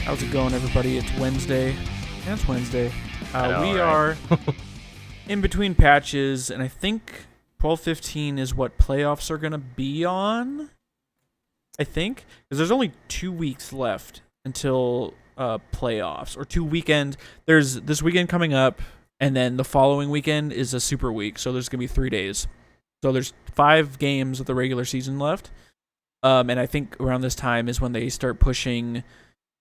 How's it going, everybody? It's Wednesday. Yeah, it's Wednesday. We are in between patches, and I think 12-15 is what playoffs are going to be on. I think. Because there's only 2 weeks left until playoffs, or 2 weekends. There's this weekend coming up, and then the following weekend is a super week, so there's going to be 3 days. So there's 5 games of the regular season left. And I think around this time is when they start pushing.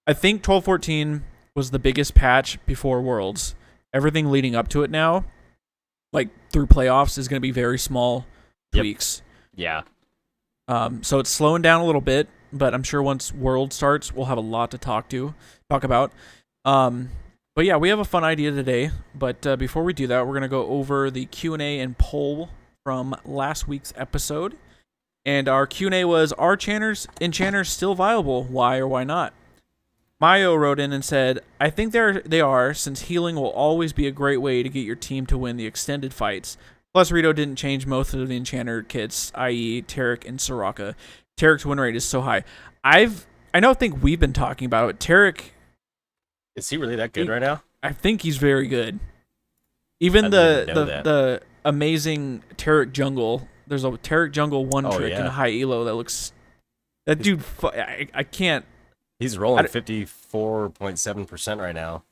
I think 12-14 was the biggest patch before Worlds. Everything leading up to it now, like through playoffs, is going to be very small tweaks. Yeah. So it's slowing down a little bit, but I'm sure once World starts, we'll have a lot to talk about. But yeah, we have a fun idea today. But before we do that, we're going to go over the Q&A and poll from last week's episode. And our Q&A was, are enchanters still viable? Why or why not? Mayo wrote in and said, I think they are, since healing will always be a great way to get your team to win the extended fights. Plus, Rito didn't change most of the enchanter kits, i.e. Taric and Soraka. Taric's win rate is so high. I don't think we've been talking about it. Taric... Is he really that good right now? I think he's very good. Even the amazing Taric jungle... There's a Taric jungle trick in a high elo that looks... That dude... I can't... He's rolling 54.7% right now.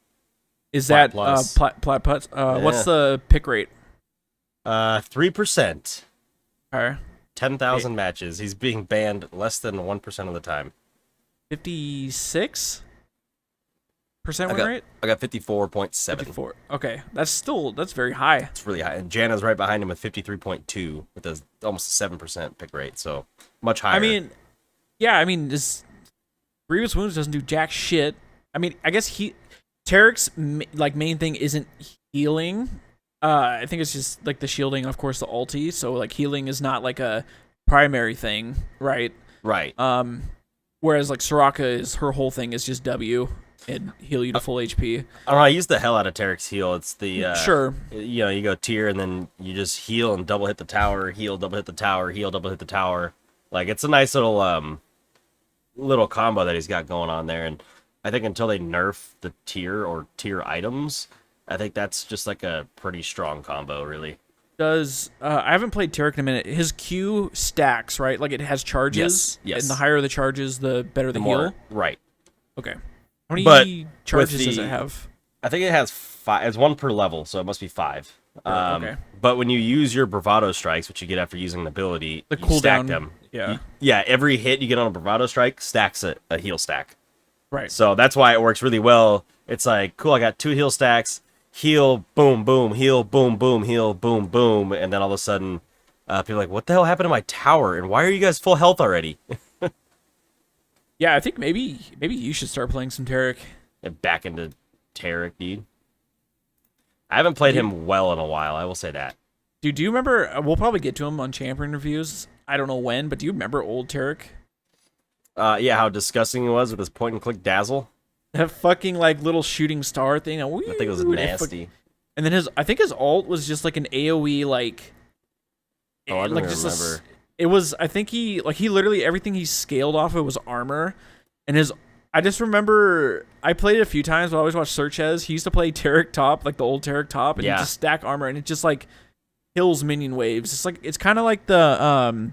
Is that plat putts? What's the pick rate? 3%. Okay. 10,000 matches. He's being banned less than 1% of the time. 56% win rate? I got 54.7. 54. Okay, that's very high. It's really high. And Janna's right behind him with 53.2 with almost a 7% pick rate. So much higher. I mean, this Grievous Wounds doesn't do jack shit. I mean, I guess Taric's main thing isn't healing. I think it's just like the shielding, of course, the ulti. So like healing is not like a primary thing, right? Right. Whereas like Soraka her whole thing is just W and heal you to full HP. I don't know. I use the hell out of Taric's heal. It's the sure. You go tier and then you just heal and double hit the tower, heal, double hit the tower, heal, double hit the tower. Like it's a nice little combo that he's got going on there, and I think until they nerf the tier items, I think that's just like a pretty strong combo, really. I haven't played Taric in a minute. His Q stacks, right? Like it has charges. Yes. And the higher the charges, the better the heal. Right. Okay. How many charges does it have? I think it has 5. It's 1 per level, so it must be 5. Okay. But when you use your bravado strikes, which you get after using an ability, the you cooldown, stack them. Yeah. Every hit you get on a bravado strike stacks a heal stack. Right. So that's why it works really well. It's like, cool, I got 2 heal stacks, heal, boom, boom, heal, boom, boom, heal, boom, boom, and then all of a sudden, people are like, what the hell happened to my tower? And why are you guys full health already? Yeah, I think maybe you should start playing some Taric. Back into Taric, dude. I haven't played him well in a while, I will say that. Dude, do you remember, we'll probably get to him on champion reviews, I don't know when, but do you remember old Taric? Yeah, how disgusting he was with his point and click dazzle. That fucking like little shooting star thing. I think it was nasty. And then I think his ult was just like an AoE like. Oh, I don't like remember. It was. I think he literally everything he scaled off of was armor, and I just remember I played it a few times. But I always watched Searchez. He used to play Taric top, like the old Taric top, and he just stack armor, and it just like kills minion waves. It's kind of like the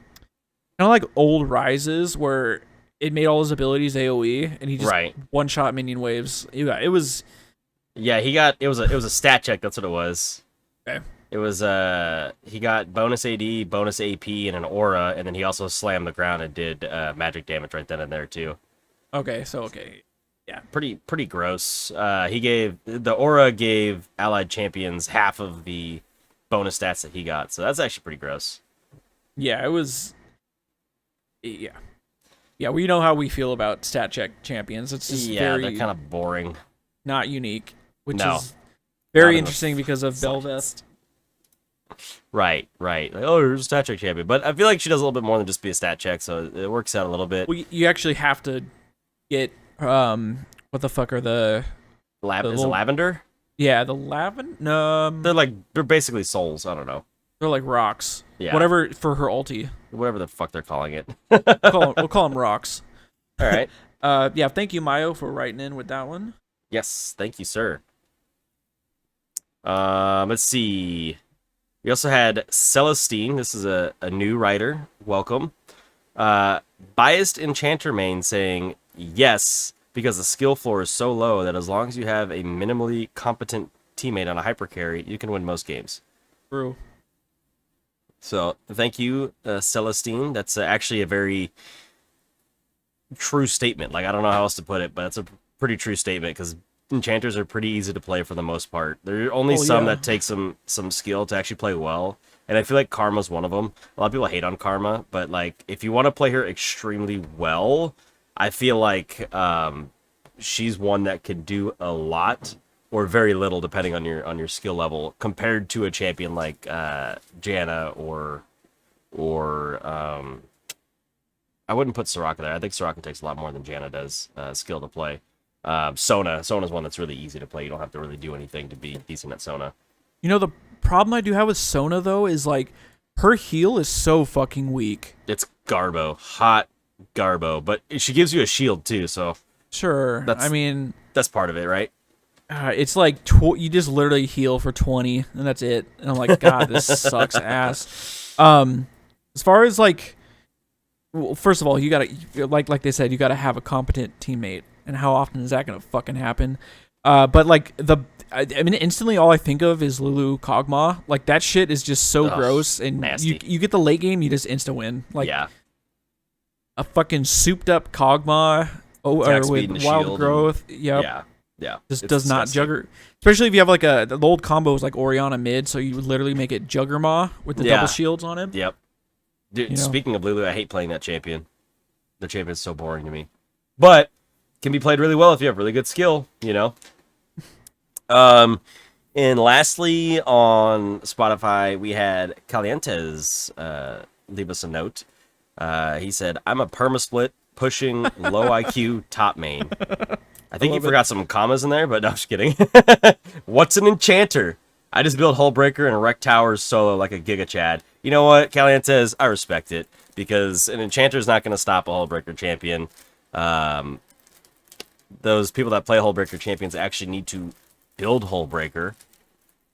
old Rises where it made all his abilities AoE, and he just one shot minion waves. Yeah, it was. Yeah, it was a stat check. That's what it was. Okay. It was he got bonus AD, bonus AP, and an aura, and then he also slammed the ground and did magic damage right then and there too. Okay. Yeah, pretty gross. The aura gave allied champions half of the bonus stats that he got, so that's actually pretty gross. Yeah, it was. Yeah. Yeah, we know how we feel about stat check champions. It's just they're kind of boring, not unique, which is very interesting because of Belvest. Right. Like, oh, you're a stat check champion, but I feel like she does a little bit more than just be a stat check, so it works out a little bit. Well, you actually have to get what the fuck are the is it lavender? Yeah, the lavender. They're basically souls. I don't know. They're like rocks. Yeah. Whatever for her ulti. Whatever the fuck they're calling it. We'll call them rocks. All right. Yeah, thank you, Mayo, for writing in with that one. Yes, thank you, sir. Let's see. We also had Celestine. This is a new writer. Welcome. Biased Enchanter main saying yes, because the skill floor is so low that as long as you have a minimally competent teammate on a hyper carry, you can win most games. True. So thank you, Celestine. That's actually a very true statement. Like, I don't know how else to put it, but it's a pretty true statement because enchanters are pretty easy to play for the most part. There are only some that take some skill to actually play well, and I feel like Karma's one of them. A lot of people hate on Karma, but like if you want to play her extremely well, I feel like she's one that could do a lot or very little depending on your skill level compared to a champion like Janna or I wouldn't put Soraka there. I think Soraka takes a lot more than Janna does skill to play. Sona's one that's really easy to play. You don't have to really do anything to be decent at Sona. You know, the problem I do have with Sona, though, is, like, her heal is so fucking weak. It's Garbo. Hot Garbo. But she gives you a shield, too, so... Sure. That's part of it, right? It's like, you just literally heal for 20, and that's it. And I'm like, God, this sucks ass. As far as, like... Well, first of all, you gotta... Like they said, you gotta have a competent teammate. And how often is that gonna fucking happen? But like I mean, instantly all I think of is Lulu Kog'Maw. Like that shit is just so gross, and nasty. You get the late game, you just insta win. Like yeah. A fucking souped up Kog'Maw with wild growth. Yep. Yeah. Just does not jugger. Especially if you have like the old combo is like Orianna mid, so you would literally make it Juggermaw with the double shields on him. Yep. Dude, speaking of Lulu, I hate playing that champion. The champion's so boring to me. But can be played really well if you have really good skill, you know? And lastly, on Spotify, we had Calientes leave us a note. He said, I'm a permasplit pushing low IQ top main. I think he forgot some commas in there, but no, I'm just kidding. What's an enchanter? I just build Hullbreaker and wreck towers solo like a Giga Chad. You know what, Calientes? I respect it, because an enchanter is not going to stop a Hullbreaker champion. Those people that play Hullbreaker champions actually need to build Hullbreaker.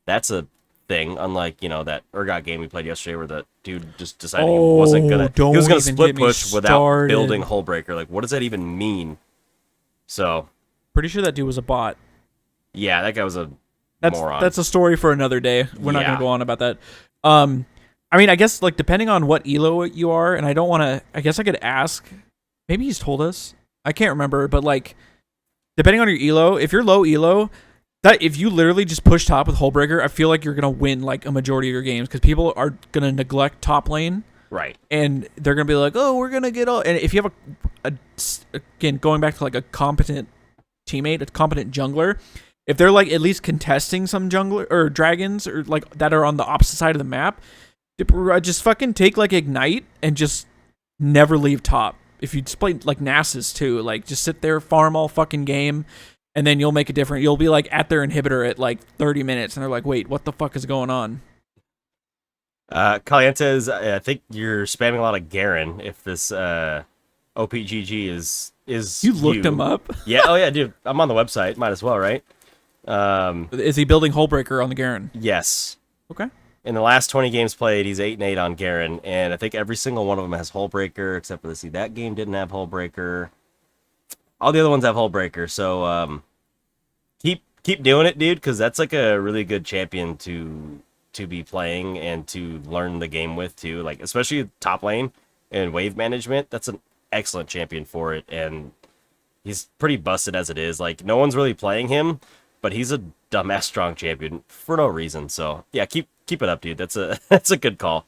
That's a thing, unlike, that Urgot game we played yesterday where the dude just decided he was gonna split push without building Hullbreaker. Like, what does that even mean? So pretty sure that dude was a bot. Yeah, that guy was a moron. That's a story for another day. We're not gonna go on about that. I mean, I guess, like, depending on what elo you are, and I don't want to, I guess I could ask, maybe he's told us, I can't remember, but like, depending on your elo, if you're low elo, that if you literally just push top with Hullbreaker, I feel like you're gonna win like a majority of your games, because people are gonna neglect top lane, right? And they're gonna be like, oh, we're gonna get all. And if you have again, going back to like a competent teammate, a competent jungler, if they're like at least contesting some jungler or dragons or like that are on the opposite side of the map, just fucking take like Ignite and just never leave top. If you just play like Nasus too, like just sit there, farm all fucking game, and then you'll make a difference. You'll be like at their inhibitor at like 30 minutes, and they're like, wait, what the fuck is going on? Calientes, I think you're spamming a lot of Garen if this OPGG is you looked him up? Yeah, oh yeah, dude. I'm on the website. Might as well, right? Is he building Hullbreaker on the Garen? Yes. Okay. In the last 20 games played, he's 8-8 on Garen, and I think every single one of them has Hullbreaker, except for that game didn't have Hullbreaker. All the other ones have Hullbreaker, so keep doing it, dude, because that's like a really good champion to be playing and to learn the game with too. Like, especially top lane and wave management, that's an excellent champion for it, and he's pretty busted as it is. Like, no one's really playing him, but he's a dumbass strong champion for no reason. So yeah, keep it up, dude. That's a good call.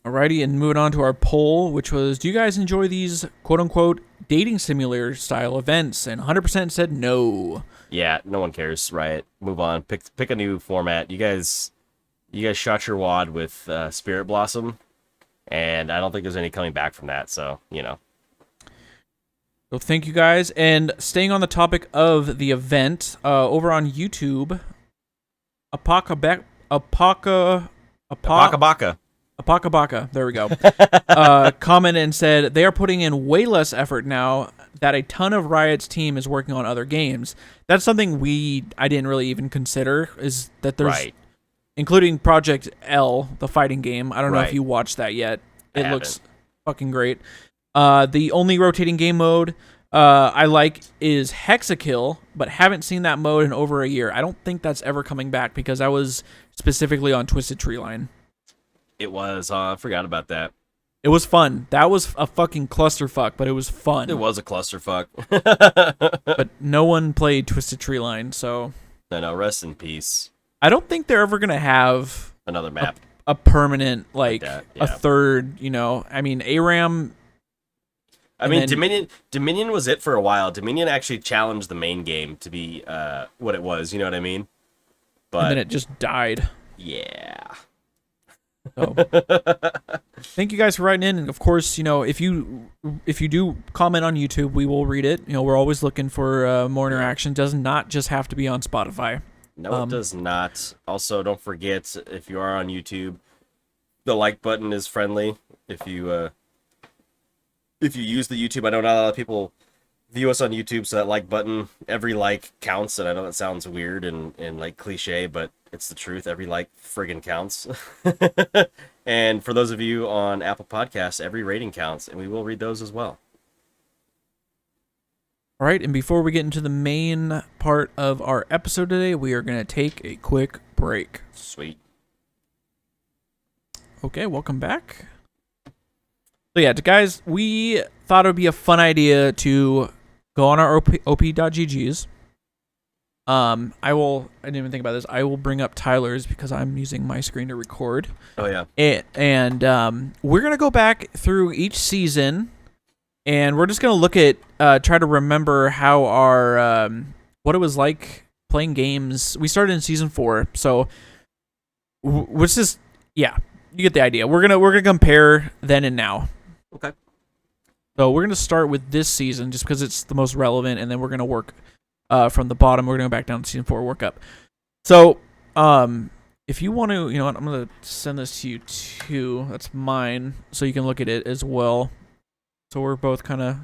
Alrighty, and moving on to our poll, which was, do you guys enjoy these quote-unquote dating simulator style events? And 100% said no. Yeah, no one cares, Riot. Move on. Pick a new format. You guys shot your wad with Spirit Blossom, and I don't think there's any coming back from that, so, So thank you guys, and staying on the topic of the event, over on YouTube, Apakabaka, there we go, commented and said they are putting in way less effort now that a ton of Riot's team is working on other games. That's something I didn't really even consider, is that there's, including Project L, the fighting game. I don't know if you watched that yet. It looks fucking great. The only rotating game mode I like is Hexakill, but haven't seen that mode in over a year. I don't think that's ever coming back because I was specifically on Twisted Treeline. It was. I forgot about that. It was fun. That was a fucking clusterfuck, but it was fun. It was a clusterfuck. But no one played Twisted Treeline, so... No, rest in peace. I don't think they're ever going to have... another map. A permanent, like that, a third, I mean, ARAM... I mean, Dominion was it for a while. Dominion actually challenged the main game to be what it was, you know what I mean? But and then it just died. Yeah. So, thank you guys for writing in, and of course, if you do comment on YouTube, we will read it. We're always looking for more interaction. It does not just have to be on Spotify. No, it does not. Also, don't forget, if you are on YouTube, the like button is friendly. If you use the YouTube, I know not a lot of people view us on YouTube, so that like button, every like counts, and I know that sounds weird and like cliche, but it's the truth. Every like friggin' counts. And for those of you on Apple Podcasts, every rating counts, and we will read those as well. All right, and before we get into the main part of our episode today, we are going to take a quick break. Sweet. Okay, welcome back. So yeah, guys, we thought it would be a fun idea to go on our op.gg's. I didn't even think about this. I will bring up Tyler's because I'm using my screen to record. Oh yeah. And we're gonna go back through each season, and we're just gonna look at try to remember how our what it was like playing games. We started in season 4, so which is you get the idea. We're gonna compare then and now. Okay. So we're gonna start with this season just because it's the most relevant, and then we're gonna work from the bottom. We're gonna go back down to season 4, work up. So if you want to, I'm gonna send this to you too. That's mine, so you can look at it as well. So we're both kind of,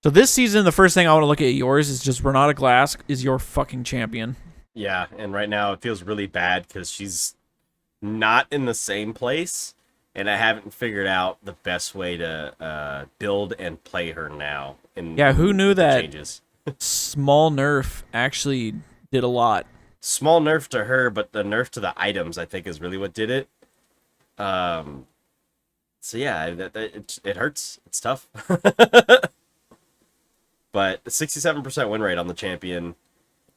So this season, the first thing I want to look at yours is just Renata Glass is your fucking champion. Yeah, and right now it feels really bad because she's not in the same place, and I haven't figured out the best way to build and play her now. Who knew that changes? Small nerf actually did a lot. Small nerf to her, but the nerf to the items, I think, is really what did it. So yeah, it hurts. It's tough. But 67% win rate on the champion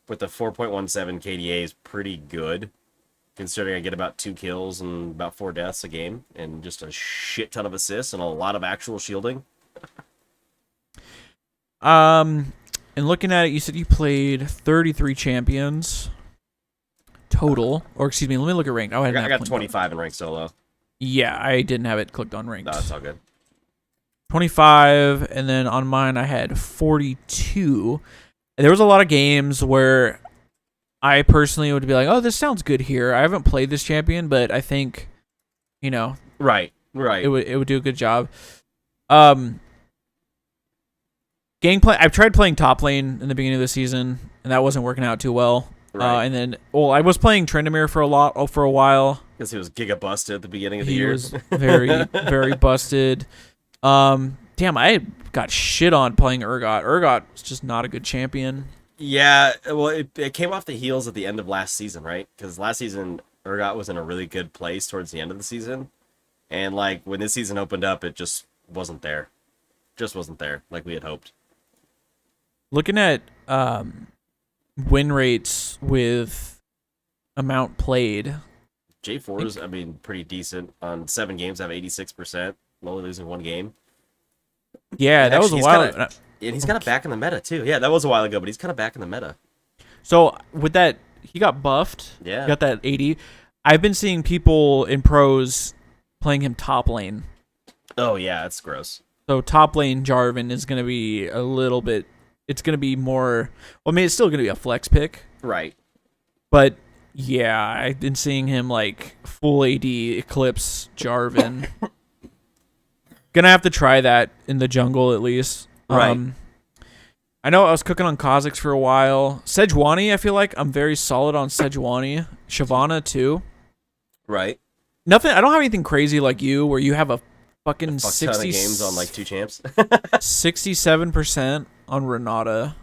with the 4.17 KDA is pretty good, considering I get about 2 kills and about 4 deaths a game, and just a shit ton of assists and a lot of actual shielding. And looking at it, you said you played 33 champions total, or excuse me, let me look at ranked. Oh, I got 25 in ranked solo. Yeah, I didn't have it clicked on ranked. No, it's all good. 25, and then on mine I had 42. There was a lot of games where I personally would be like, oh, this sounds good here. I haven't played this champion, but I think, Right. It would do a good job. Gangplank, I've tried playing top lane in the beginning of the season, and that wasn't working out too well. Right. And then, I was playing Tryndamere for a while. Because he was giga busted at the beginning of the He year. was very, very busted. Damn, I got shit on playing Urgot. Urgot was just not a good champion. Yeah, well, it came off the heels at the end of last season, right? Because last season, Urgot was in a really good place towards the end of the season. And, when this season opened up, it just wasn't there. Just wasn't there, like we had hoped. Looking at win rates with amount played. J4's, pretty decent. On 7 games, I have 86%. Only losing 1 game. Yeah, that was a while. And he's kind of back in the meta, too. Yeah, that was a while ago, but he's kind of back in the meta. So, with that, he got buffed. Yeah. He got that 80. I've been seeing people in pros playing him top lane. Oh, yeah, that's gross. So, top lane Jarvan is going to be a little bit... It's going to be more... Well, it's still going to be a flex pick. Right. But, yeah, I've been seeing him, full AD eclipse Jarvan. Gonna have to try that in the jungle, at least. Right. I know I was cooking on Kha'Zix for a while. Sejuani, I feel like I'm very solid on Sejuani. Shyvana too. Right. Nothing. I don't have anything crazy like you, where you have a fucking 60 ton of games on like 2 champs. 67% on Renata.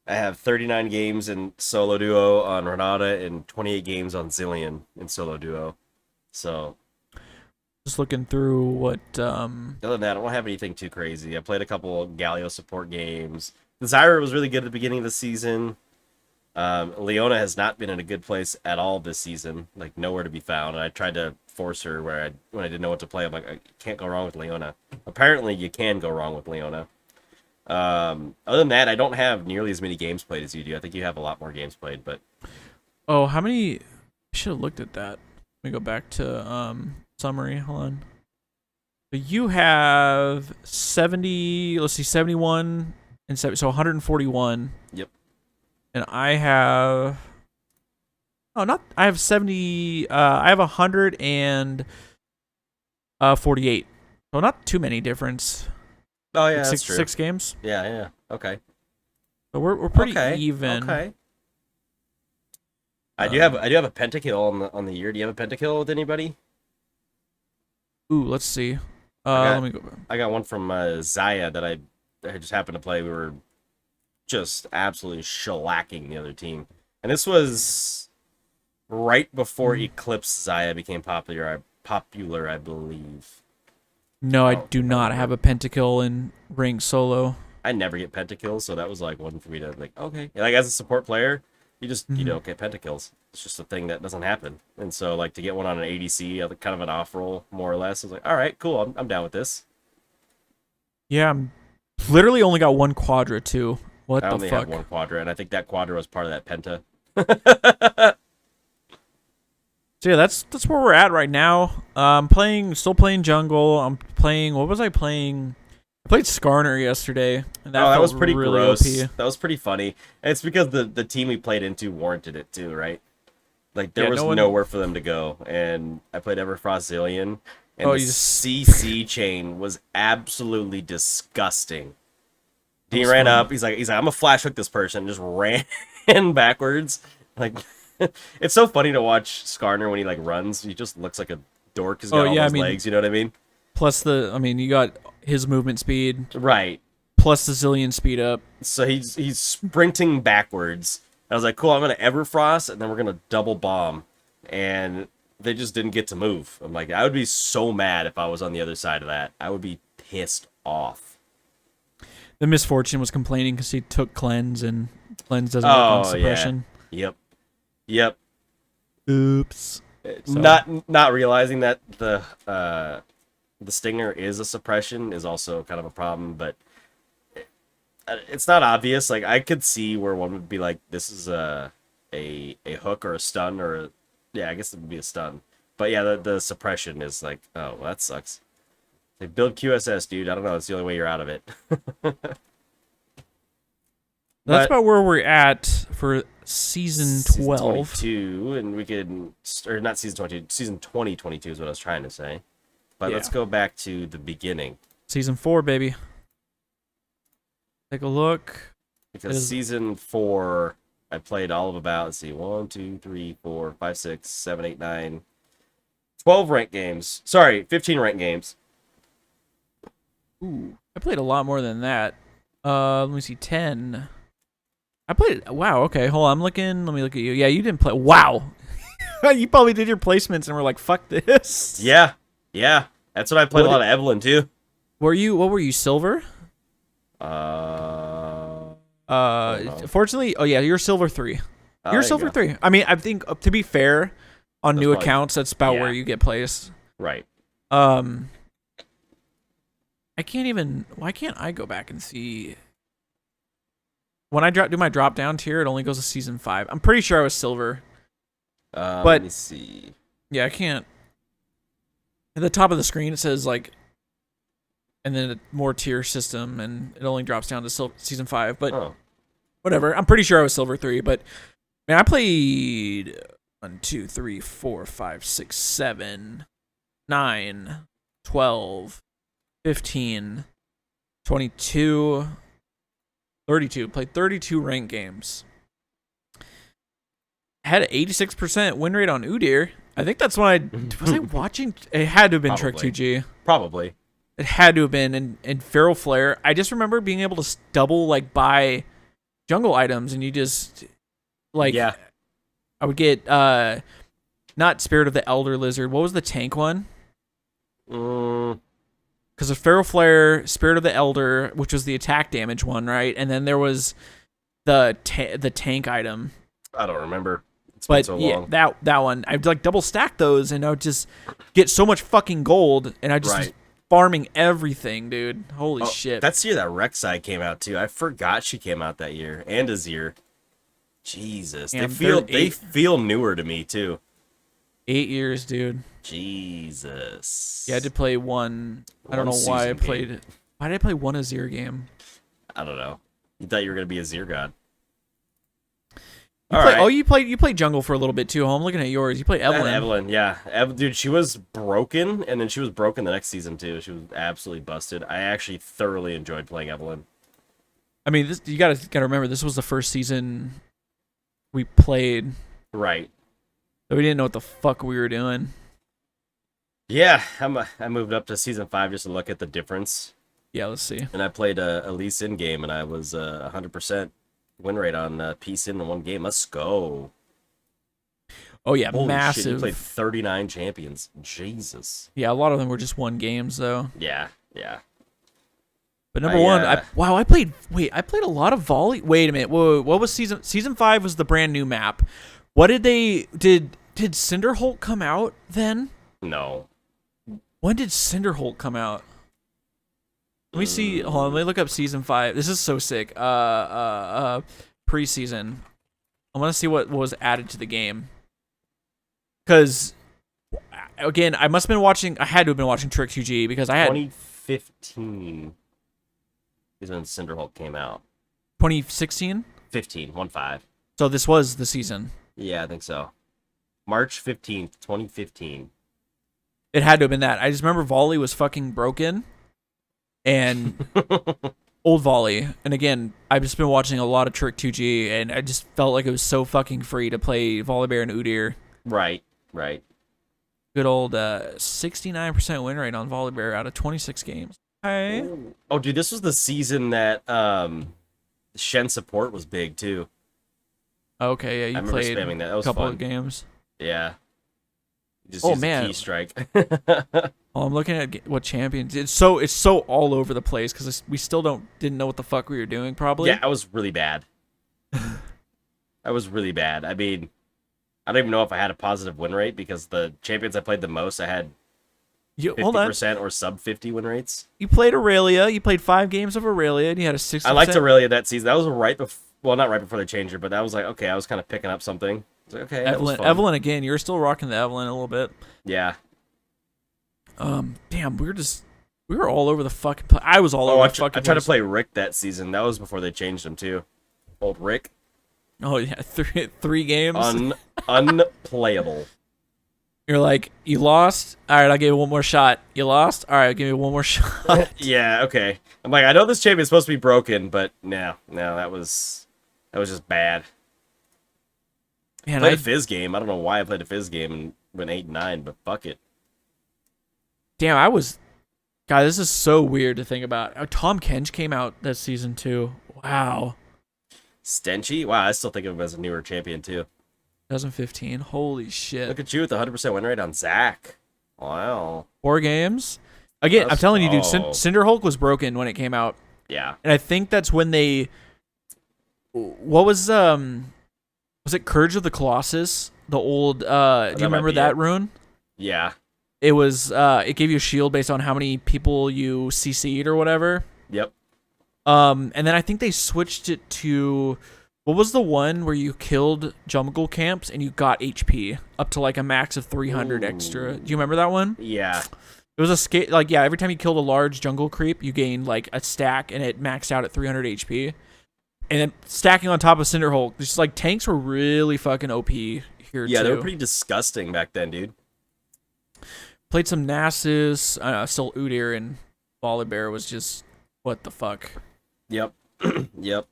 I have 39 games in solo duo on Renata and 28 games on Zilean in solo duo. So just looking through what. Other than that, I don't have anything too crazy. I played a couple Galio support games. Zyra was really good at the beginning of the season. Leona has not been in a good place at all this season, like nowhere to be found. And I tried to force her when I didn't know what to play. I'm like, I can't go wrong with Leona. Apparently, you can go wrong with Leona. Other than that, I don't have nearly as many games played as you do. I think you have a lot more games played, but oh, how many? I should have looked at that. Let me go back to summary. Hold on. So you have 70. Let's see, 71 and 7, so 141. Yep. And I have. Oh, not. I have 70. I have 148. So not too many difference. Oh yeah, like that's true. 6 games. Yeah. Okay. So we're pretty okay. even. Okay. I do have a pentakill on the year. Do you have a pentakill with anybody? Ooh, let's see. Let me go back. I got one from Zaya that I just happened to play. We were just absolutely shellacking the other team, and this was right before Eclipse Zaya became popular, I believe. No, I do not have a pentakill in ranked solo. I never get pentakills, so that was like one for me to like. Okay, like as a support player, you just you don't get pentakills. It's just a thing that doesn't happen. And so like to get one on an ADC, kind of an off roll more or less, I was like, all right, cool, I'm down with this. Yeah, I'm literally only got one quadra too. What I the only fuck? have one quadra, and I think that quadra was part of that penta. So yeah, that's where we're at right now. Still playing jungle. I'm playing. What was I playing? I played Skarner yesterday, and that was pretty really gross. OP. That was pretty funny, and it's because the team we played into warranted it too, right? Like there was nowhere for them to go, and I played Everfrost Zilean, and the CC chain was absolutely disgusting. He ran up. He's like, I'm gonna flash hook this person. Just ran backwards. Like, it's so funny to watch Skarner when he like runs. He just looks like a dork. He's got all those legs. You know what I mean? Plus you got his movement speed, right? Plus the Zilean speed up. So he's sprinting backwards. I was like, cool. I'm gonna Everfrost, and then we're gonna double bomb, and they just didn't get to move. I'm like, I would be so mad if I was on the other side of that. I would be pissed off. The Misfortune was complaining because he took cleanse, and cleanse doesn't work on suppression. Yeah. Yep. Oops. So. Not realizing that the Stinger is a suppression is also kind of a problem, but it's not obvious. Like I could see where one would be like, this is a hook or a stun I guess it would be a stun. But yeah, the suppression is like, oh, well, that sucks. Like build QSS, dude. I don't know. It's the only way you're out of it. That's about where we're at for season 12. 22, and we could, or not season 22, season 2022 is what I was trying to say. But let's go back to the beginning. Season 4, baby. Take a look. Because season 4, I played all of about, let's see, 1, 2, 3, 4, 5, 6, 7, 8, 9, 12 ranked games. Sorry, 15 ranked games. Ooh, I played a lot more than that. Let me see, 10. I played. Wow. Okay. Hold on. I'm looking. Let me look at you. Yeah, you didn't play. Wow. You probably did your placements and were like, "Fuck this." Yeah. That's what I played a lot of Evelyn too. What were you? Silver? Fortunately, oh yeah, you're silver 3. You're silver 3. I mean, I think to be fair, on new accounts, that's about where you get placed. Right. I can't even. Why can't I go back and see? When I do my drop down tier, it only goes to season 5. I'm pretty sure I was silver. But let me see. Yeah, I can't. At the top of the screen, it says like, and then a more tier system, and it only drops down to season 5. But whatever. I'm pretty sure I was silver 3. But man, I played 1, 2, 3, 4, 5, 6, 7, 9, 12, 15, 22. 32. Played 32 ranked games. Had an 86% win rate on Udyr. I think that's when was I watching? It had to have been Trick 2G. Probably. It had to have been. And Feral Flare. I just remember being able to double, like, buy jungle items, and you just, like, yeah. I would get, not Spirit of the Elder Lizard. What was the tank one? Because of Feral Flare, Spirit of the Elder, which was the attack damage one, right? And then there was the tank item. I don't remember. It's but been so yeah, long. that one, I'd like double stack those, and I would just get so much fucking gold, and I just was farming everything, dude. Holy shit! That's the year that Rek'Sai came out too. I forgot she came out that year, and Azir. Jesus, Yeah, they feel newer to me too. 8 years, dude. Jesus. Yeah, I did play one. I don't know why I played. Game. Why did I play one Azir game? I don't know. You thought you were gonna be a Azir god. You played jungle for a little bit too. I'm looking at yours. You played Evelynn. Evelynn, yeah. Dude, she was broken, and then she was broken the next season too. She was absolutely busted. I actually thoroughly enjoyed playing Evelynn. I mean, you gotta remember, this was the first season we played. Right. So we didn't know what the fuck we were doing. Yeah, I moved up to season 5 just to look at the difference. Yeah, let's see. And I played a Lee Sin game, and I was 100% win rate on P Sin in one game. Let's go. Oh yeah, holy massive. Shit, you played 39 champions. Jesus. Yeah, a lot of them were just one games though. Yeah. But number one, I played a lot of volley. Wait a minute. Whoa, what was season 5 was the brand new map. What did Cinderholt come out then? No. When did Cinderholt come out? Let me see. Hold on, let me look up season 5. This is so sick. Preseason. I want to see what was added to the game. Because, again, I had to have been watching Trick 2G because I had 2015 is when Cinderholt came out. 2016? 15, 1-5. So this was the season. Yeah, I think so. March 15th, 2015. It had to have been that. I just remember Volley was fucking broken. And old Volley. And again, I've just been watching a lot of Trick 2G, and I just felt like it was so fucking free to play Volibear and Udyr. Right. Good old 69% win rate on Volibear out of 26 games. Okay. Oh, dude, this was the season that Shen support was big, too. Okay, yeah, you played spamming that. That was a couple fun. of games. Yeah. Just use the key strike. Oh, I'm looking at what champions. It's so all over the place because we still didn't know what the fuck we were doing. Probably. Yeah, I was really bad. I mean, I don't even know if I had a positive win rate because the champions I played the most, I had 50% or sub 50 win rates. You played Aurelia. You played 5 games of Aurelia, and you had a 60%. I liked Aurelia that season. That was right before. Well, not right before they changed her, but that was like, okay, I was kind of picking up something. Like, okay, Evelynn again. You're still rocking the Evelynn a little bit. Yeah. Damn, we were all over the fucking place. I was all over the fucking place. I tried to play Rick that season. That was before they changed him too. Old Rick. Oh yeah, three games. Unplayable. You're like, you lost? All right, I'll give you one more shot. You lost? All right, I'll give you one more shot. Yeah, okay. I'm like, I know this champion's supposed to be broken, but no, that was just bad. Man, I played a Fizz game. I don't know why I played a Fizz game and went 8-9, but fuck it. Damn, God, this is so weird to think about. Tom Kench came out this season too. Wow. Stenchy? Wow, I still think of him as a newer champion too. 2015. Holy shit. Look at you with the 100% win rate on Zac. Wow. 4 games. Again, I'm telling you, dude, Cinderhulk was broken when it came out. Yeah. And I think that's when they... What was it Courage of the Colossus? The old... do you remember that rune? Yeah. It was... it gave you a shield based on how many people you CC'd or whatever. Yep. And then I think they switched it to... What was the one where you killed jungle camps and you got HP up to like a max of 300 extra? Do you remember that one? Yeah. It was every time you killed a large jungle creep, you gained like a stack and it maxed out at 300 HP. And then stacking on top of Cinderhulk, just like tanks were really fucking OP here too. Yeah, they were pretty disgusting back then, dude. Played some Nasus, still Udyr, and Volibear was just what the fuck. Yep. Yep.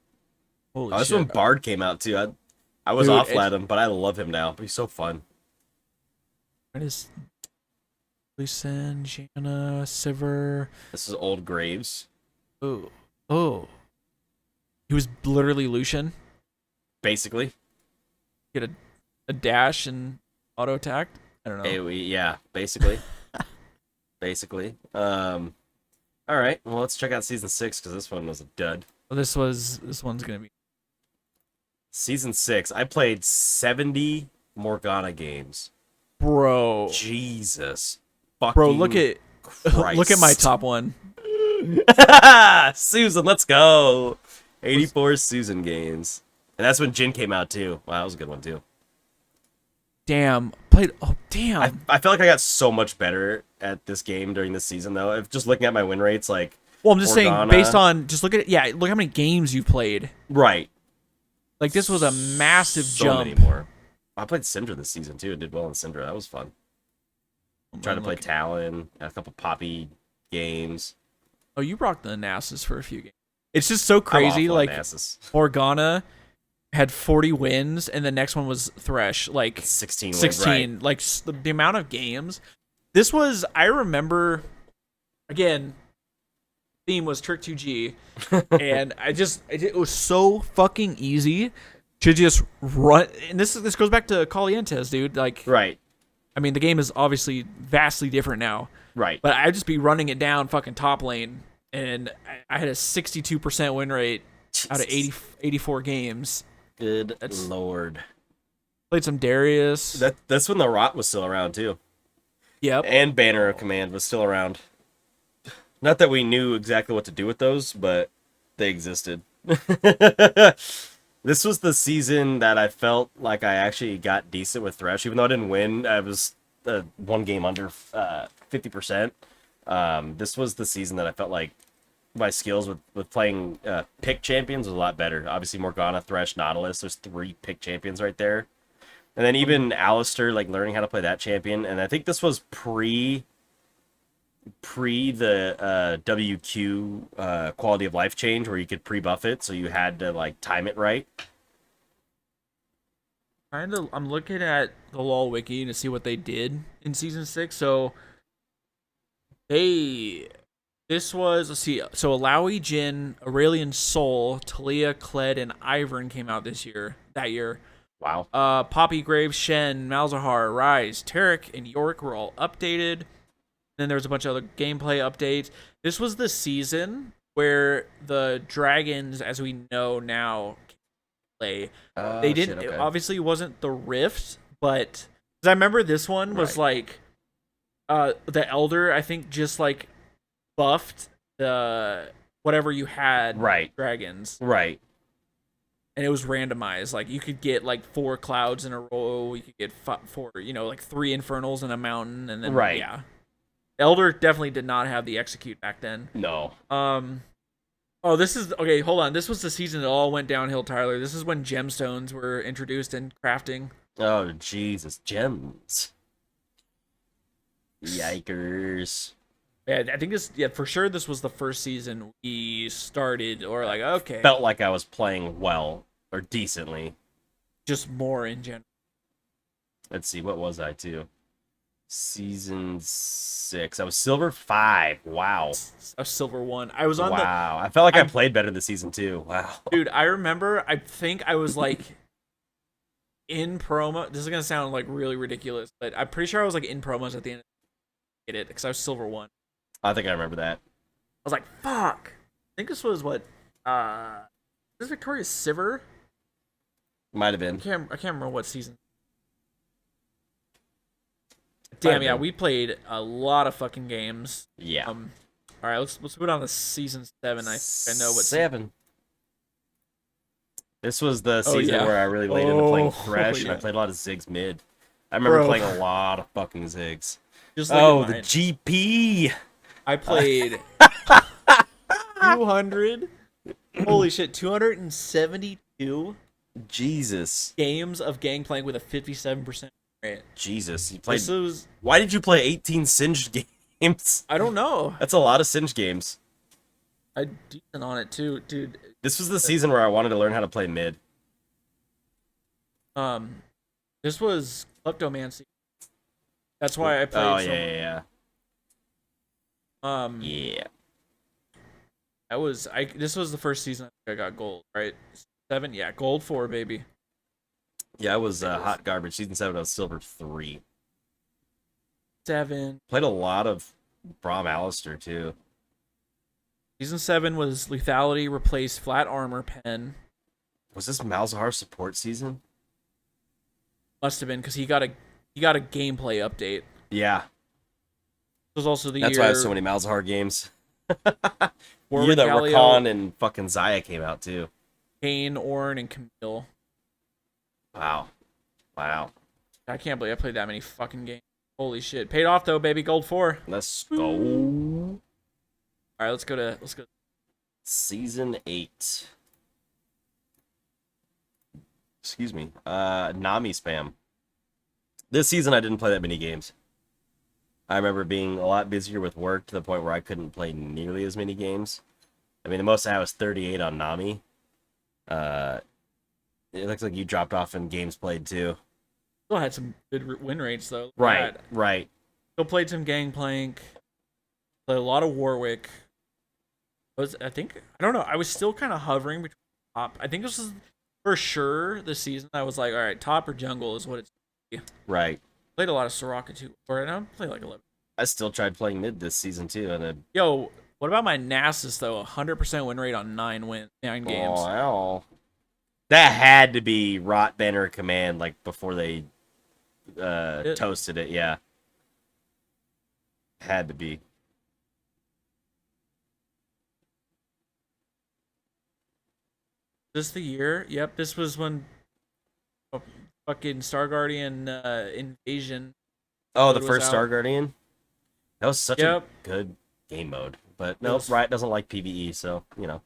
Holy Oh, this shit. when Bard came out too. I was Dude, off him, but I love him now. He's so fun. What is Lucian, Janna, Sivir? This is old Graves. Oh. He was literally Lucian. Basically. Get a dash and auto attack. I don't know. AoE, yeah, basically. Basically. All right. Well, let's check out season 6 because this one was a dud. Well, this one's gonna be Season 6. I played 70 Morgana games. bro. Jesus. Fucking Bro, look at Christ. my top one. Susan, let's go. 84 Susan games. And that's when Jin came out too. Wow, that was a good one too. Damn. Played. Oh damn. I feel like I got so much better at this game during this season though. If just looking at my win rates, like Well, I'm just Morgana. saying, based on just look at it. Yeah, look how many games you played. right. Like this was a massive so jump. many more. I played Syndra this season too. Did well in Syndra. That was fun. Tried to play Talon. Had a couple Poppy games. Oh, you rocked the Nasus for a few games. It's just so I'm crazy. awful at Like Nasus. Morgana had 40 wins, and the next one was Thresh. Like 16. 16. Right. Like the amount of games. This was. I remember. Again, theme was Trick 2G, and it was so fucking easy to just run. And this goes back to Calientes, dude. Like, Right. I mean, the game is obviously vastly different now, Right. but I'd just be running it down fucking top lane, and I had a 62% win rate out of 84 games. Good lord. Played some Darius. That's when the Rot was still around too. Yep. And Banner of Command was still around. Not that we knew exactly what to do with those, but they existed. This was the season that I felt like I actually got decent with Thresh. Even though I didn't win, I was one game under 50%. This was the season that I felt like my skills with playing pick champions was a lot better. Obviously, Morgana, Thresh, Nautilus. There's 3 pick champions right there. And then even Alistair, like learning how to play that champion. And I think this was pre the WQ quality of life change where you could pre-buff it, so you had to like time it right. I'm looking at the LoL wiki to see what they did in season 6. So this was, let's see, so Alawi, Jin, Aurelion Sol, Talia, Kled, and Ivern came out that year. Wow. Poppy, Graves, Shen, Malzahar, Rise, Tarek, and Yorick were all updated. Then there was a bunch of other gameplay updates. This was the season where the dragons, as we know now, can play. They didn't. Shit, okay. It obviously wasn't the Rift, but 'cause I remember this one was like the Elder. I think just like buffed the whatever you had. Right. Dragons. Right. And it was randomized. Like you could get like 4 clouds in a row. You could get 4, like 3 infernals in a mountain, and then Right. yeah. Elder definitely did not have the execute back then. No. Oh, this is okay. Hold on. This was the season it all went downhill, Tyler. This is when gemstones were introduced in crafting. Oh Jesus, gems. Yikers. Yeah, I think this. Yeah, for sure. This was the first season we started, or like okay, Felt like I was playing well or decently. just more in general. Let's see, what was I too? Season 6. I was silver 5. Wow. A silver 1. I was on wow. I felt like I played better this season too. Wow. Dude, I remember, I think I was like in promo. This is going to sound like really ridiculous, but I'm pretty sure I was like in promos at the end. Get it? Because I was silver 1. I think I remember that. I was like, fuck. I think this was what? This Victoria's Sivir? Might have been. I can't remember what season. Damn, yeah, we played a lot of fucking games. Yeah. All right, let's move on to season 7. I think I know what 7. This was the season yeah. where I really laid into playing Oh, Thresh, and yeah. I played a lot of Ziggs mid. I remember Bro. playing a lot of fucking Ziggs. Just like Oh, in the mine. GP! I played 200. Holy shit, 272 Jesus. games of Gangplank with a 57% rate. Jesus. You played. This was, Why did you play 18 Singed games? I don't know. That's a lot of Singed games. I decent on it too, dude. This was the season where I wanted to learn how to play mid. Um, this was Kleptomancy. That's why I Oh played so much. yeah, Um, yeah. This was the first season I got gold, right? 7, yeah, gold 4, baby. Yeah, I was hot garbage. Season 7, I was silver 3. 7. Played a lot of Braum Alistair too. Season 7 was lethality replaced flat armor pen. Was this Malzahar support season? Must have been because he got a gameplay update. Yeah, This was also the that's year why I have so many Malzahar games. The year Warwick that Galio, Rakan and fucking Zaya came out too. Kane, Ornn, and Camille. Wow. Wow. I can't believe I played that many fucking games. Holy shit! Paid off though, baby. Gold 4. Let's go. All right, let's go. Season 8. Excuse me. Nami spam. This season I didn't play that many games. I remember being a lot busier with work to the point where I couldn't play nearly as many games. I mean, the most I had was 38 on Nami. It looks like you dropped off in games played too. Still had some good win rates though. Right, right. Still played some Gangplank. Played a lot of Warwick. I don't know. I was still kind of hovering between top. I think this is for sure the season. I was like, all right, top or jungle is what it's. Right. Played a lot of Soraka too. Or I played like 11. I still tried playing mid this season too, and then Yo, what about my Nasus though? 100% win rate on 9 games. wow. That had to be Rot Banner Command, like before they toasted it. Yeah, had to be. This the year? Yep, this was when fucking Star Guardian invasion. Oh, the was first out. Star Guardian. That was such Yep. a good game mode, but no, Riot doesn't like PVE, so you know.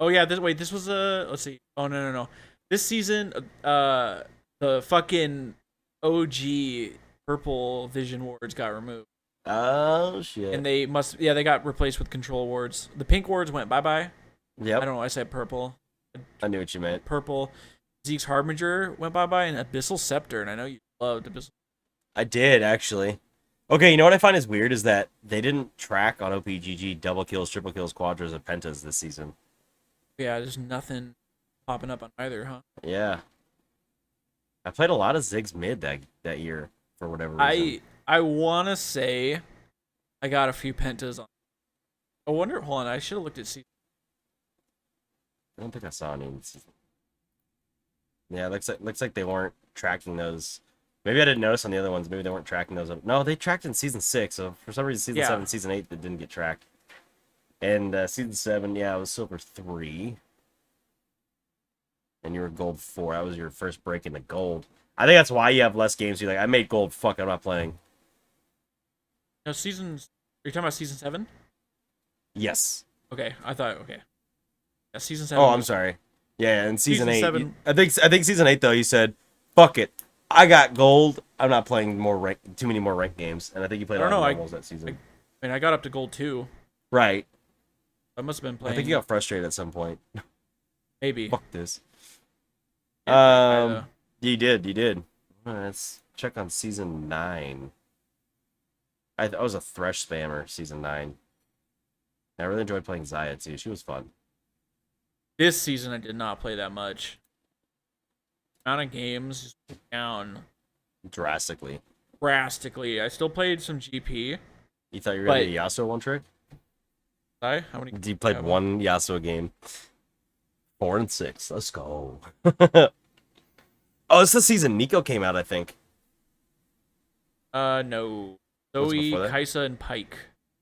Oh yeah, this was a let's see. Oh no. This season the fucking OG purple vision wards got removed. Oh shit. And they got replaced with control wards. The pink wards went bye-bye. Yep. I don't know, I said purple. I knew what you meant. Purple. Zeke's Harbinger went bye-bye and Abyssal Scepter, and I know you loved Abyssal. I did actually. Okay, you know what I find is weird is that they didn't track on OPGG double kills, triple kills, quadras, and pentas this season. Yeah, there's nothing popping up on either, huh? Yeah. I played a lot of Ziggs mid that year for whatever reason. I want to say I got a few pentas on. I wonder. Hold on, I should have looked at season. I don't think I saw any in season. Yeah, looks like they weren't tracking those. Maybe I didn't notice on the other ones. Maybe they weren't tracking those. No, they tracked in season 6. So for some reason, season 7, season 8, they didn't get tracked. And season 7, yeah, it was silver 3. And you were gold 4. That was your first break into gold. I think that's why you have less games. You're like, I made gold. Fuck, I'm not playing. No, seasons. Are you talking about season 7? Yes. Okay, I thought. Okay. Yeah, season 7. Oh, I'm sorry. Yeah, and season 8. 7. I think season 8 though. You said, "Fuck it, I got gold. I'm not playing too many more ranked games." And I think you played a lot of normals that season. I mean, I got up to gold 2. Right. I must have been playing. I think you got frustrated at some point. Maybe. Fuck this. Yeah, you did. Let's check on season 9. I was a Thresh spammer season 9. I really enjoyed playing Zaya too. She was fun. This season I did not play that much. Amount of games just down Drastically. I still played some GP. You thought you were gonna get Yasuo one trick? How many? You played one Yasuo game. 4 and 6. Let's go. Oh, it's the season Nico came out, I think. No. Zoe, Kaisa, and Pike.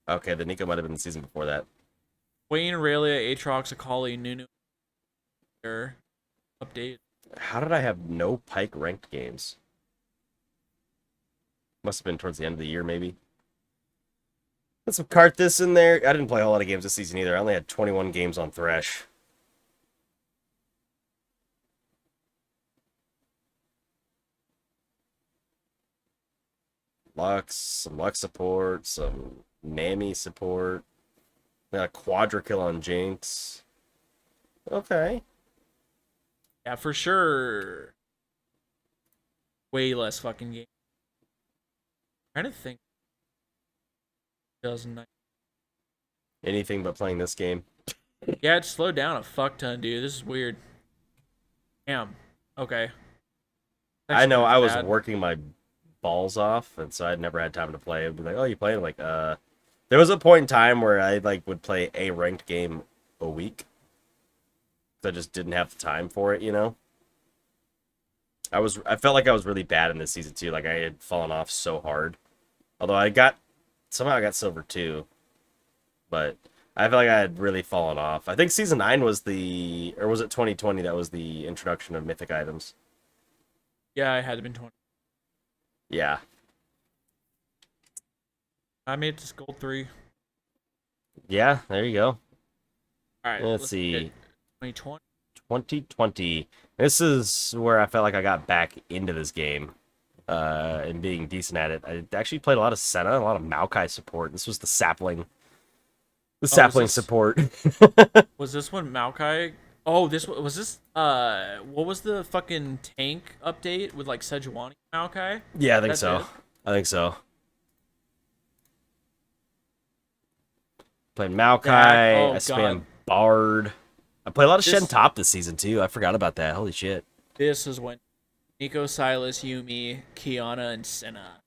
Okay, the Nico might have been the season before that. Wayne, Aurelia, Aatrox, Akali, Nunu. Update. How did I have no Pike ranked games? Must have been towards the end of the year, maybe. Put some Karthus in there. I didn't play a whole lot of games this season either. I only had 21 games on Thresh. Lux, some Lux support, some Nami support. Yeah, quadra kill on Jinx. Okay. Yeah, for sure. Way less fucking game. I'm trying to think. 2009. Anything but playing this game. Yeah, it slowed down a fuck ton, dude. This is weird. Damn. Okay. I know I was bad. working my balls off, and so I'd never had time to play. I'd be like, "Oh, you playing?" Like, there was a point in time where I like would play a ranked game a week. I just didn't have the time for it, you know. I felt like I was really bad in this season too. Like I had fallen off so hard. Although somehow I got silver too, but I feel like I had really fallen off. I think season 9 was or was it 2020 that was the introduction of mythic items? Yeah, I had to been 20. Yeah. I made it to gold 3. Yeah, there you go. All right. Let's see. 2020. 2020. This is where I felt like I got back into this game and being decent at it. I actually played a lot of Senna, a lot of Maokai support. This was the sapling. The sapling support. Was this one Maokai? Oh, was this what was the fucking tank update with like Sejuani Maokai? Yeah, I think so. I think so. Played Maokai, I spam Bard. I played a lot of Shen Top this season too. I forgot about that. Holy shit. This is when Nico, Silas, Yuumi, Kiana, and Senna.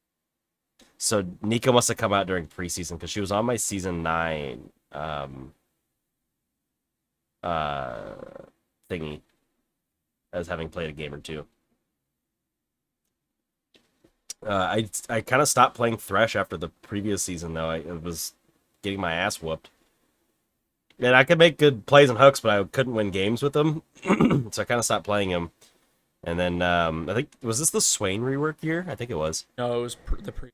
So Nico must have come out during preseason because she was on my season 9 thingy as having played a game or two. I kind of stopped playing Thresh after the previous season though. I was getting my ass whooped. And I could make good plays and hooks, but I couldn't win games with them. So I kind of stopped playing him. And then I think was this the Swain rework year? I think it was. No, it was the pre.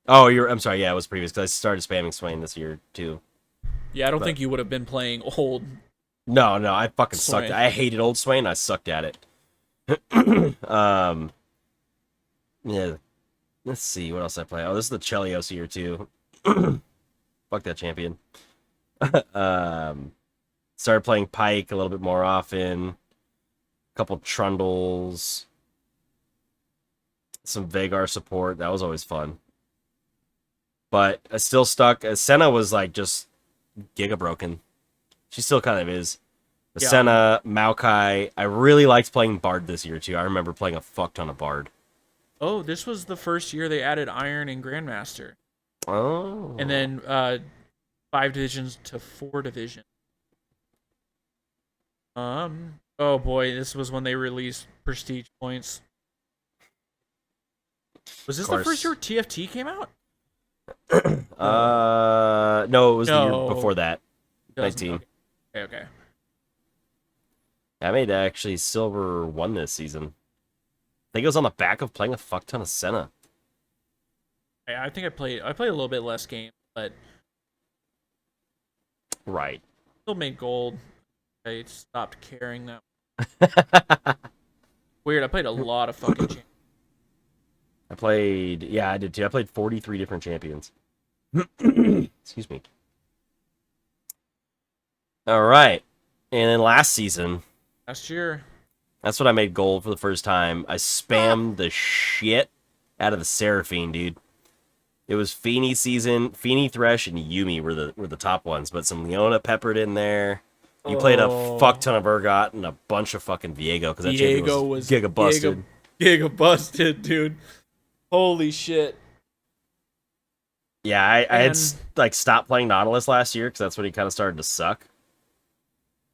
Oh, I'm sorry. Yeah, it was previous because I started spamming Swain this year too. Yeah, I don't think you would have been playing old. No, I fucking Swain. sucked. I hated old Swain. I sucked at it. Yeah. Let's see what else I play. Oh, this is the Chelios year too. Fuck that champion. Started playing Pyke a little bit more often. A couple Trundles. Some Veigar support. That was always fun. But I still stuck. Senna was like just giga broken. She still kind of is. Yeah. Senna, Maokai. I really liked playing Bard this year too. I remember playing a fuck ton of Bard. Oh, this was the first year they added Iron and Grandmaster. Oh. And then 5 divisions to 4 divisions. Oh boy, this was when they released prestige points. Was this the first year TFT came out? No, it was the year before that. 19. Okay. I made actually silver 1 this season. I think it was on the back of playing a fuck ton of Senna. I think I played a little bit less game, but right. Still made gold. I stopped caring that. Weird. I played a lot of fucking champions. I did too. I played 43 different champions. Excuse me. All right. And then last year, that's when I made gold for the first time. I spammed the shit out of the Seraphine, dude. It was Feeny season. Feeny, Thresh, and Yuumi were the top ones, but some Leona peppered in there. You played a fuck ton of Urgot and a bunch of fucking Viego because that champion was giga busted. Giga busted, dude. Holy shit. Yeah, I had like stopped playing Nautilus last year because that's when he kind of started to suck.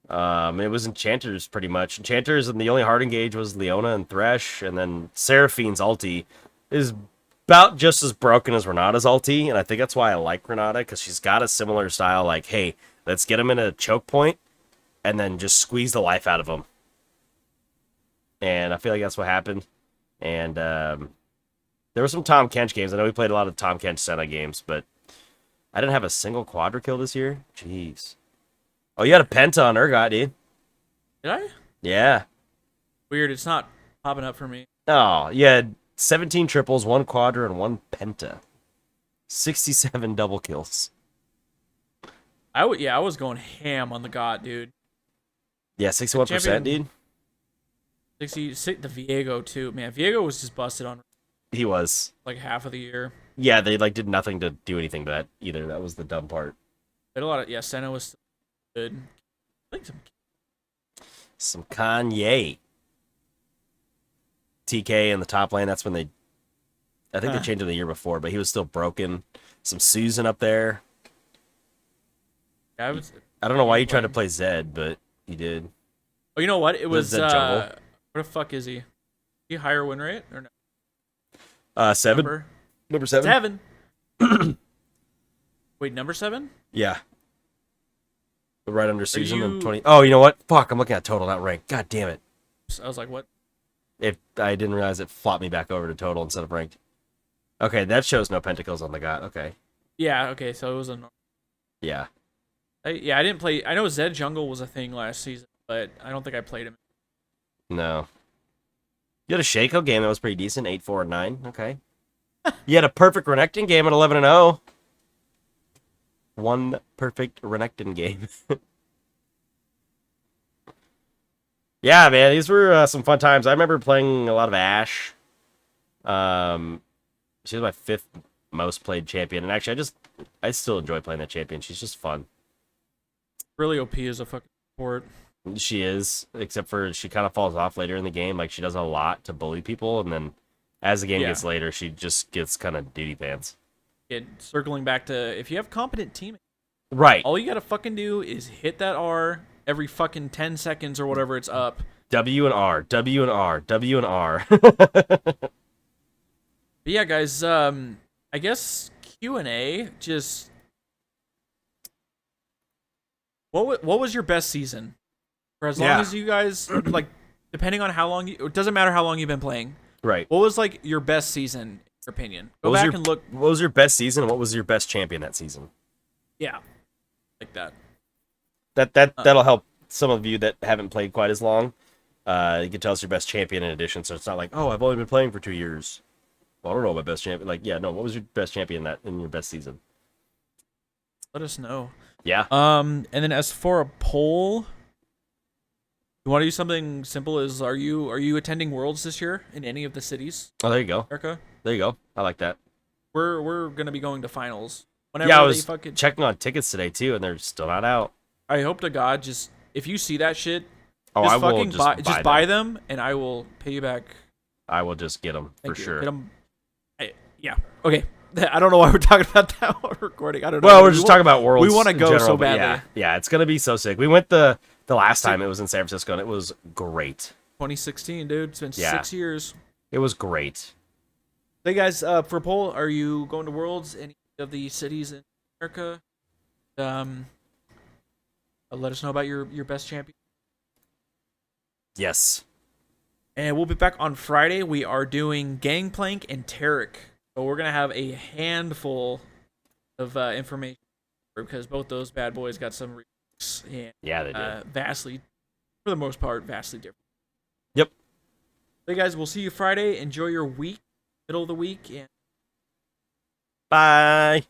It was Enchanters pretty much. Enchanters, and the only hard engage was Leona and Thresh, and then Seraphine's ulti is about just as broken as Renata's ulti, and I think that's why I like Renata, because she's got a similar style, like, hey, let's get him in a choke point, and then just squeeze the life out of him. And I feel like that's what happened. And there were some Tahm Kench games. I know we played a lot of Tahm Kench Senna games, but I didn't have a single quadra kill this year. Jeez. Oh, you had a Penta on Urgot, dude. Did I? Yeah. Weird, it's not popping up for me. Oh, you had 17 triples, 1 quadra, and 1 Penta. 67 double kills. I was going ham on the GOT, dude. Yeah, 61%, dude. 60, the Viego too, man. Viego was just busted on He was. like half of the year. Yeah, they like did nothing to do anything to that either. That was the dumb part. But a lot of Senna was still good. I think Some Kanye. TK in the top lane. That's when they. I think they changed him the year before, but he was still broken. Some Susan up there. yeah, I don't know why you tried to play Zed, but he did. Oh, you know what? It was Zed jungle. what the fuck is he? He higher win rate or no? 7. Number 7. 7. Wait, number 7? Yeah. Right under Susan and you- 20. Oh, you know what? Fuck, I'm looking at total, not ranked. God damn it. I was like, what? If I didn't realize it flopped me back over to total instead of ranked. Okay, that shows no pentacles on the GOT. Okay. Yeah, okay, so it was a. Yeah. I didn't play. I know Zed Jungle was a thing last season, but I don't think I played him. No. You had a Shaco game that was pretty decent, 8-4-9. Okay. You had a perfect Renekton game at 11-0. One perfect Renekton game. Yeah, man, these were some fun times. I remember playing a lot of Ashe. She was my 5th most played champion, and actually, I still enjoy playing that champion. She's just fun. Really OP as a fucking support. She is, except for she kind of falls off later in the game. Like, she does a lot to bully people, and then as the game gets later, she just gets kind of duty pants. Circling back to, if you have competent teammates, Right. all you gotta fucking do is hit that R every fucking 10 seconds or whatever it's up. W and R, W and R, W and R. But yeah, guys, I guess Q&A, just... What was your best season? For as long as you guys, like, depending on how long it doesn't matter how long you've been playing. Right. What was, like, your best season, in your opinion? Go back and look. What was your best season, and what was your best champion that season? Yeah. Like that. That'll help some of you that haven't played quite as long. You can tell us your best champion in addition, so it's not like, oh, I've only been playing for 2 years. Well, I don't know my best champion. Like, yeah, no, what was your best champion in your best season? Let us know. Yeah. And then as for a poll, you want to do something simple? Are you attending Worlds this year in any of the cities? Oh, there you go. America? There you go. I like that. We're gonna be going to finals. Whenever Yeah, I was fucking... checking on tickets today too, and they're still not out. I hope to God, just if you see that shit, Oh, just I will fucking buy them, and I will pay you back. I will just get them for Thank you. sure. Get them. Yeah. Okay. I don't know why we're talking about that while we're recording. I don't know. Well, we're just talking about Worlds. We want to in go general, so but badly. Yeah, it's gonna be so sick. We went the last time it was in San Francisco, and it was great. 2016, dude. It's been Yeah. 6 years. It was great. Hey guys, for a poll, are you going to Worlds? Any of the cities in America? Let us know about your best champion. Yes. And we'll be back on Friday. We are doing Gangplank and Tarek. So we're gonna have a handful of information because both those bad boys got some remakes and Yeah, they did. vastly, for the most part, vastly different. Yep. Hey guys, we'll see you Friday. Enjoy your week, middle of the week, and Bye.